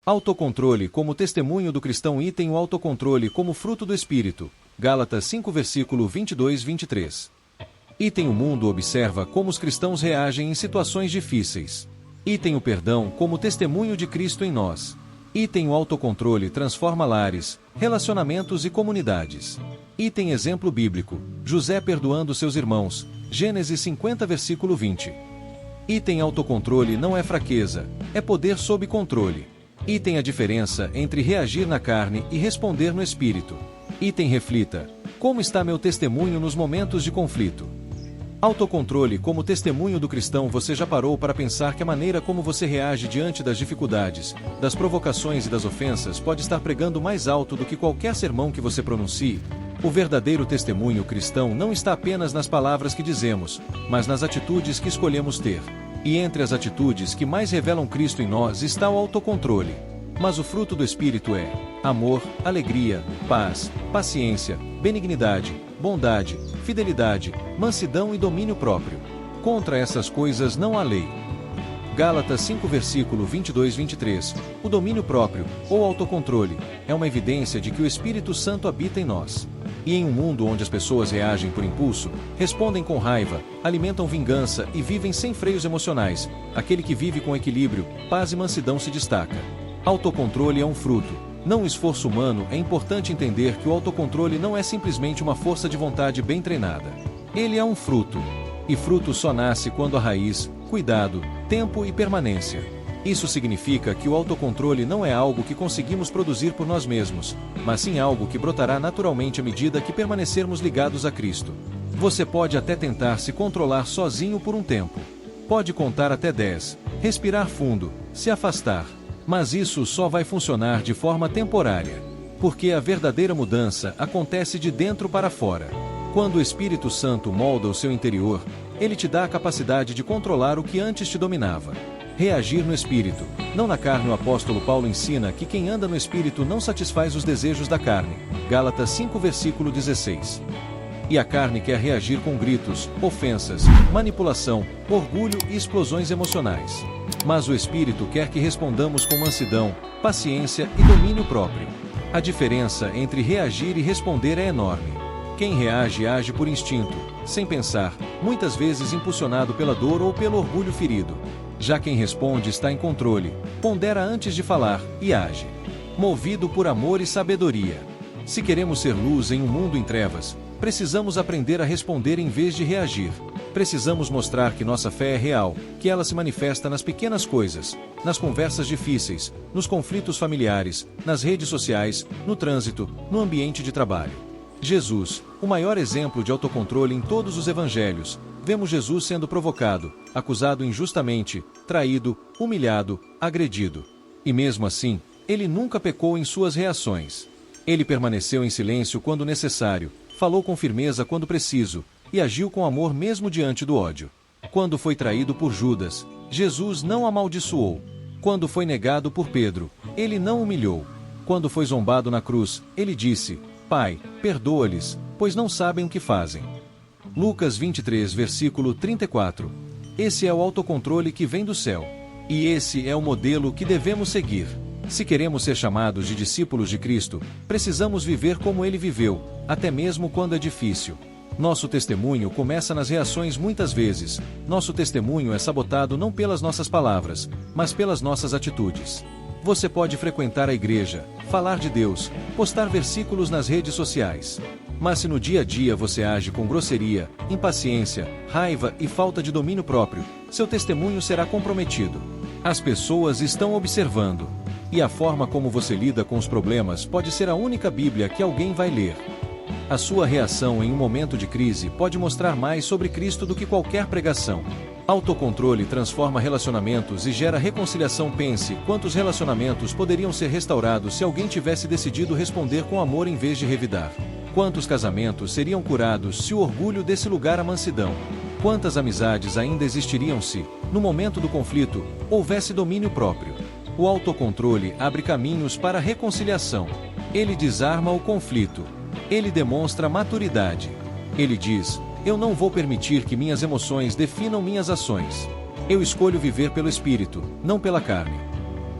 Autocontrole como testemunho do cristão. Item o autocontrole como fruto do Espírito. Gálatas 5 versículo 22-23. Item o mundo observa como os cristãos reagem em situações difíceis. Item o perdão como testemunho de Cristo em nós. Item o autocontrole transforma lares, relacionamentos e comunidades. Item exemplo bíblico, José perdoando seus irmãos, Gênesis 50 versículo 20. Item autocontrole não é fraqueza, é poder sob controle. Item a diferença entre reagir na carne e responder no espírito. Item reflita, como está meu testemunho nos momentos de conflito? Autocontrole como testemunho do cristão. Você já parou para pensar que a maneira como você reage diante das dificuldades, das provocações e das ofensas pode estar pregando mais alto do que qualquer sermão que você pronuncie? O verdadeiro testemunho cristão não está apenas nas palavras que dizemos, mas nas atitudes que escolhemos ter. E entre as atitudes que mais revelam Cristo em nós está o autocontrole. Mas o fruto do Espírito é amor, alegria, paz, paciência, benignidade, bondade, fidelidade, mansidão e domínio próprio. Contra essas coisas não há lei. Gálatas 5 versículo 22-23. O domínio próprio, ou autocontrole, é uma evidência de que o Espírito Santo habita em nós. E em um mundo onde as pessoas reagem por impulso, respondem com raiva, alimentam vingança e vivem sem freios emocionais, aquele que vive com equilíbrio, paz e mansidão se destaca. Autocontrole é um fruto, não um esforço humano. É importante entender que o autocontrole não é simplesmente uma força de vontade bem treinada. Ele é um fruto. E fruto só nasce quando há raiz, cuidado, tempo e permanência. Isso significa que o autocontrole não é algo que conseguimos produzir por nós mesmos, mas sim algo que brotará naturalmente à medida que permanecermos ligados a Cristo. Você pode até tentar se controlar sozinho por um tempo. Pode contar até 10, respirar fundo, se afastar. Mas isso só vai funcionar de forma temporária. Porque a verdadeira mudança acontece de dentro para fora. Quando o Espírito Santo molda o seu interior, ele te dá a capacidade de controlar o que antes te dominava. Reagir no Espírito, não na carne. O apóstolo Paulo ensina que quem anda no Espírito não satisfaz os desejos da carne. Gálatas 5 versículo 16. E a carne quer reagir com gritos, ofensas, manipulação, orgulho e explosões emocionais. Mas o Espírito quer que respondamos com mansidão, paciência e domínio próprio. A diferença entre reagir e responder é enorme. Quem reage age por instinto, sem pensar, muitas vezes impulsionado pela dor ou pelo orgulho ferido. Já quem responde está em controle, pondera antes de falar e age, movido por amor e sabedoria. Se queremos ser luz em um mundo em trevas, precisamos aprender a responder em vez de reagir. Precisamos mostrar que nossa fé é real, que ela se manifesta nas pequenas coisas, nas conversas difíceis, nos conflitos familiares, nas redes sociais, no trânsito, no ambiente de trabalho. Jesus, o maior exemplo de autocontrole em todos os evangelhos. Vemos Jesus sendo provocado, acusado injustamente, traído, humilhado, agredido. E mesmo assim, ele nunca pecou em suas reações. Ele permaneceu em silêncio quando necessário, falou com firmeza quando preciso, e agiu com amor mesmo diante do ódio. Quando foi traído por Judas, Jesus não amaldiçoou. Quando foi negado por Pedro, ele não humilhou. Quando foi zombado na cruz, ele disse: Pai, perdoa-lhes, pois não sabem o que fazem. Lucas 23 versículo 34. Esse é o autocontrole que vem do céu. E esse é o modelo que devemos seguir. Se queremos ser chamados de discípulos de Cristo, precisamos viver como ele viveu, até mesmo quando é difícil. Nosso testemunho começa nas reações muitas vezes. Nosso testemunho é sabotado não pelas nossas palavras, mas pelas nossas atitudes. Você pode frequentar a igreja, falar de Deus, postar versículos nas redes sociais. Mas se no dia a dia você age com grosseria, impaciência, raiva e falta de domínio próprio, seu testemunho será comprometido. As pessoas estão observando. E a forma como você lida com os problemas pode ser a única Bíblia que alguém vai ler. A sua reação em um momento de crise pode mostrar mais sobre Cristo do que qualquer pregação. Autocontrole transforma relacionamentos e gera reconciliação. Pense quantos relacionamentos poderiam ser restaurados se alguém tivesse decidido responder com amor em vez de revidar. Quantos casamentos seriam curados se o orgulho desse lugar a mansidão? Quantas amizades ainda existiriam se, no momento do conflito, houvesse domínio próprio? O autocontrole abre caminhos para a reconciliação. Ele desarma o conflito. Ele demonstra maturidade. Ele diz: eu não vou permitir que minhas emoções definam minhas ações. Eu escolho viver pelo Espírito, não pela carne.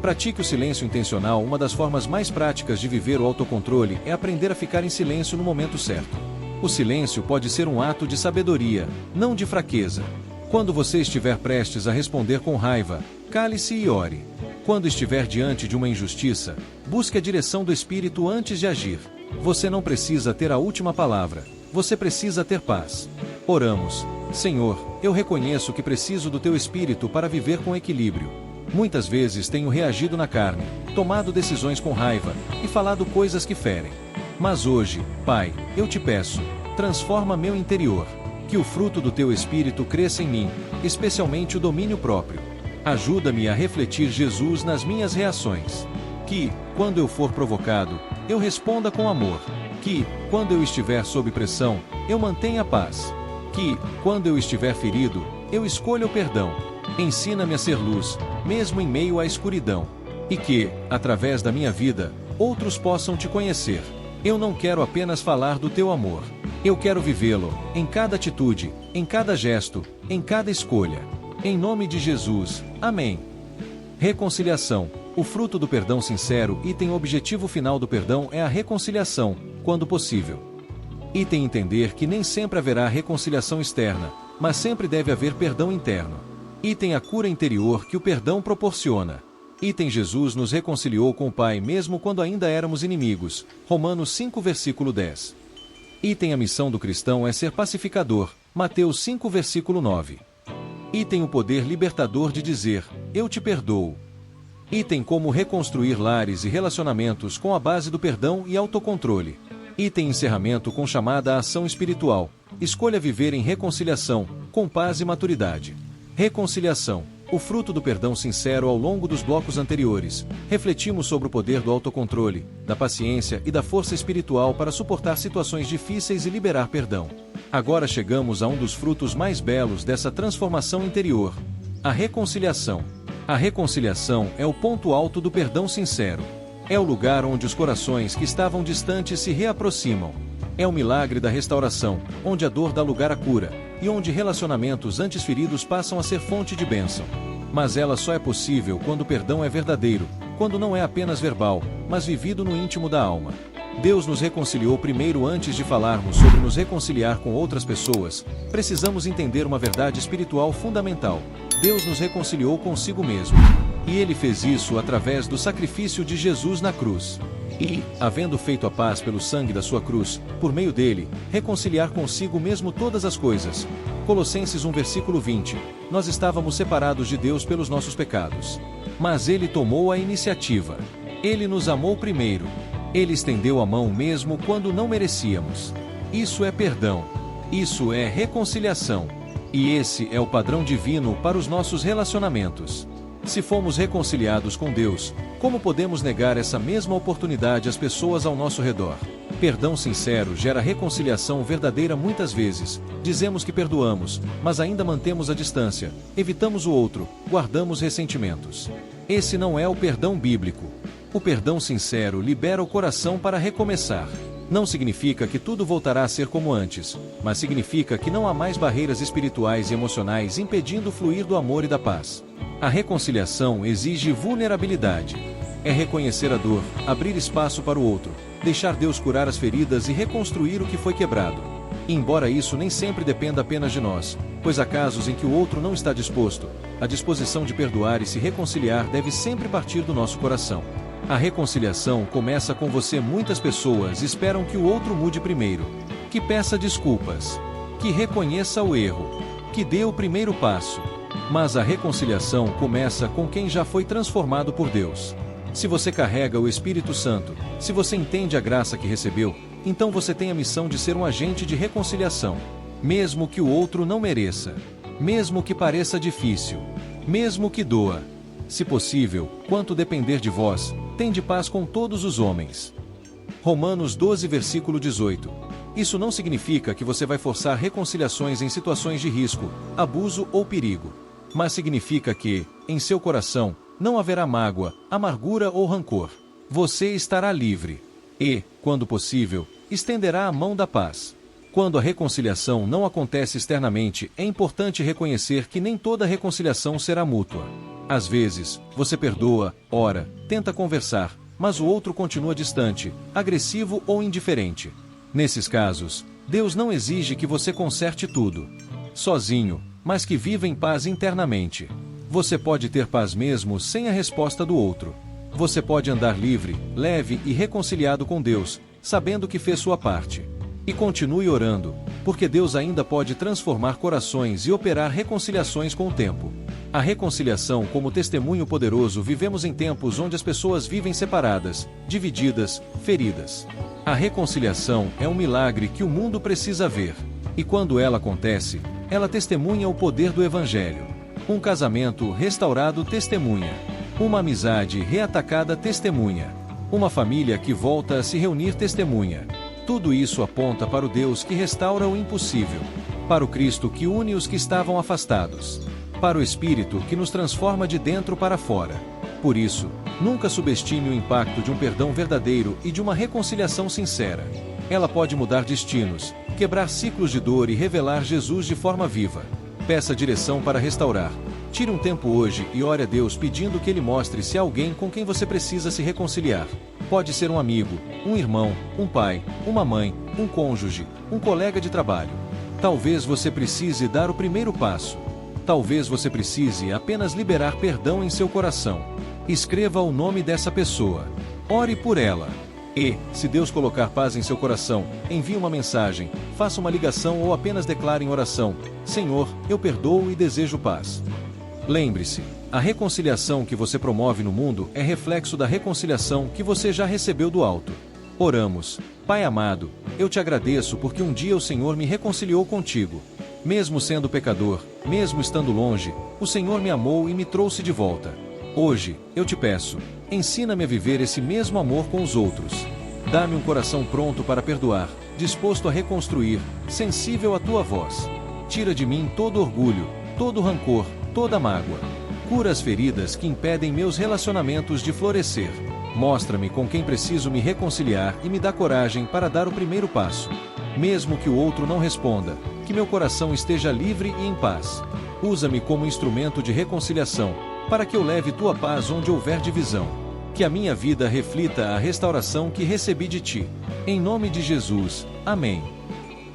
Pratique o silêncio intencional. Uma das formas mais práticas de viver o autocontrole é aprender a ficar em silêncio no momento certo. O silêncio pode ser um ato de sabedoria, não de fraqueza. Quando você estiver prestes a responder com raiva, cale-se e ore. Quando estiver diante de uma injustiça, busque a direção do Espírito antes de agir. Você não precisa ter a última palavra, você precisa ter paz. Oramos. Senhor, eu reconheço que preciso do Teu Espírito para viver com equilíbrio. Muitas vezes tenho reagido na carne, tomado decisões com raiva e falado coisas que ferem. Mas hoje, Pai, eu te peço, transforma meu interior. Que o fruto do Teu Espírito cresça em mim, especialmente o domínio próprio. Ajuda-me a refletir Jesus nas minhas reações. Que, quando eu for provocado, eu responda com amor. Que, quando eu estiver sob pressão, eu mantenha a paz. Que, quando eu estiver ferido, eu escolha o perdão. Ensina-me a ser luz, mesmo em meio à escuridão. E que, através da minha vida, outros possam te conhecer. Eu não quero apenas falar do Teu amor. Eu quero vivê-lo, em cada atitude, em cada gesto, em cada escolha. Em nome de Jesus, amém. Reconciliação. O fruto do perdão sincero. Item. O objetivo final do perdão é a reconciliação, quando possível. Item. Entender que nem sempre haverá reconciliação externa, mas sempre deve haver perdão interno. Item. A cura interior que o perdão proporciona. Item. Jesus nos reconciliou com o Pai mesmo quando ainda éramos inimigos. Romanos 5, versículo 10. Item. A missão do cristão é ser pacificador. Mateus 5, versículo 9. Item. O poder libertador de dizer, eu te perdoo. Item. Como reconstruir lares e relacionamentos com a base do perdão e autocontrole. Item. Encerramento com chamada à ação espiritual. Escolha viver em reconciliação, com paz e maturidade. Reconciliação. O fruto do perdão sincero. Ao longo dos blocos anteriores, refletimos sobre o poder do autocontrole, da paciência e da força espiritual para suportar situações difíceis e liberar perdão. Agora chegamos a um dos frutos mais belos dessa transformação interior: a reconciliação. A reconciliação é o ponto alto do perdão sincero. É o lugar onde os corações que estavam distantes se reaproximam. É o milagre da restauração, onde a dor dá lugar à cura, e onde relacionamentos antes feridos passam a ser fonte de bênção. Mas ela só é possível quando o perdão é verdadeiro, quando não é apenas verbal, mas vivido no íntimo da alma. Deus nos reconciliou primeiro. Antes de falarmos sobre nos reconciliar com outras pessoas, precisamos entender uma verdade espiritual fundamental. Deus nos reconciliou consigo mesmo. E Ele fez isso através do sacrifício de Jesus na cruz. E, havendo feito a paz pelo sangue da sua cruz, por meio dele, reconciliar consigo mesmo todas as coisas. Colossenses 1, versículo 20. Nós estávamos separados de Deus pelos nossos pecados. Mas Ele tomou a iniciativa. Ele nos amou primeiro. Ele estendeu a mão mesmo quando não merecíamos. Isso é perdão. Isso é reconciliação. E esse é o padrão divino para os nossos relacionamentos. Se fomos reconciliados com Deus, como podemos negar essa mesma oportunidade às pessoas ao nosso redor? Perdão sincero gera reconciliação verdadeira. Muitas vezes, dizemos que perdoamos, mas ainda mantemos a distância, evitamos o outro, guardamos ressentimentos. Esse não é o perdão bíblico. O perdão sincero libera o coração para recomeçar. Não significa que tudo voltará a ser como antes, mas significa que não há mais barreiras espirituais e emocionais impedindo o fluir do amor e da paz. A reconciliação exige vulnerabilidade. É reconhecer a dor, abrir espaço para o outro, deixar Deus curar as feridas e reconstruir o que foi quebrado. E embora isso nem sempre dependa apenas de nós, pois há casos em que o outro não está disposto, a disposição de perdoar e se reconciliar deve sempre partir do nosso coração. A reconciliação começa com você. Muitas pessoas esperam que o outro mude primeiro, que peça desculpas, que reconheça o erro, que dê o primeiro passo. Mas a reconciliação começa com quem já foi transformado por Deus. Se você carrega o Espírito Santo, se você entende a graça que recebeu, então você tem a missão de ser um agente de reconciliação. Mesmo que o outro não mereça, mesmo que pareça difícil, mesmo que doa. Se possível, quanto depender de vós, tende paz com todos os homens. Romanos 12, versículo 18. Isso não significa que você vai forçar reconciliações em situações de risco, abuso ou perigo. Mas significa que, em seu coração, não haverá mágoa, amargura ou rancor. Você estará livre. E, quando possível, estenderá a mão da paz. Quando a reconciliação não acontece externamente, é importante reconhecer que nem toda reconciliação será mútua. Às vezes, você perdoa, ora, tenta conversar, mas o outro continua distante, agressivo ou indiferente. Nesses casos, Deus não exige que você conserte tudo sozinho, mas que viva em paz internamente. Você pode ter paz mesmo sem a resposta do outro. Você pode andar livre, leve e reconciliado com Deus, sabendo que fez sua parte. E continue orando, porque Deus ainda pode transformar corações e operar reconciliações com o tempo. A reconciliação como testemunho poderoso. Vivemos em tempos onde as pessoas vivem separadas, divididas, feridas. A reconciliação é um milagre que o mundo precisa ver. E quando ela acontece, ela testemunha o poder do Evangelho. Um casamento restaurado testemunha. Uma amizade reatacada testemunha. Uma família que volta a se reunir testemunha. Tudo isso aponta para o Deus que restaura o impossível. Para o Cristo que une os que estavam afastados. Para o Espírito que nos transforma de dentro para fora. Por isso, nunca subestime o impacto de um perdão verdadeiro e de uma reconciliação sincera. Ela pode mudar destinos, quebrar ciclos de dor e revelar Jesus de forma viva. Peça direção para restaurar. Tire um tempo hoje e ore a Deus pedindo que Ele mostre se há alguém com quem você precisa se reconciliar. Pode ser um amigo, um irmão, um pai, uma mãe, um cônjuge, um colega de trabalho. Talvez você precise dar o primeiro passo. Talvez você precise apenas liberar perdão em seu coração. Escreva o nome dessa pessoa. Ore por ela. E, se Deus colocar paz em seu coração, envie uma mensagem, faça uma ligação ou apenas declare em oração: Senhor, eu perdoo e desejo paz. Lembre-se, a reconciliação que você promove no mundo é reflexo da reconciliação que você já recebeu do alto. Oramos. Pai amado, eu te agradeço porque um dia o Senhor me reconciliou contigo. Mesmo sendo pecador, mesmo estando longe, o Senhor me amou e me trouxe de volta. Hoje, eu te peço, ensina-me a viver esse mesmo amor com os outros. Dá-me um coração pronto para perdoar, disposto a reconstruir, sensível à tua voz. Tira de mim todo orgulho, todo rancor, toda mágoa. Cura as feridas que impedem meus relacionamentos de florescer. Mostra-me com quem preciso me reconciliar e me dá coragem para dar o primeiro passo. Mesmo que o outro não responda, que meu coração esteja livre e em paz. Usa-me como instrumento de reconciliação, para que eu leve tua paz onde houver divisão. Que a minha vida reflita a restauração que recebi de ti. Em nome de Jesus. Amém.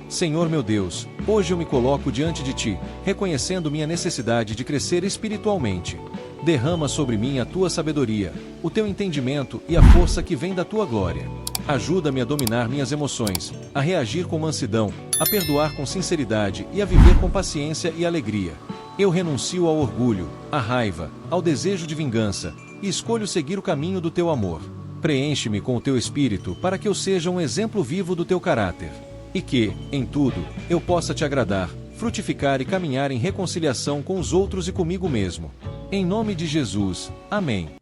Senhor meu Deus, hoje eu me coloco diante de ti, reconhecendo minha necessidade de crescer espiritualmente. Derrama sobre mim a tua sabedoria, o teu entendimento e a força que vem da tua glória. Ajuda-me a dominar minhas emoções, a reagir com mansidão, a perdoar com sinceridade e a viver com paciência e alegria. Eu renuncio ao orgulho, à raiva, ao desejo de vingança, e escolho seguir o caminho do teu amor. Preenche-me com o teu espírito para que eu seja um exemplo vivo do teu caráter. E que, em tudo, eu possa te agradar, frutificar e caminhar em reconciliação com os outros e comigo mesmo. Em nome de Jesus. Amém.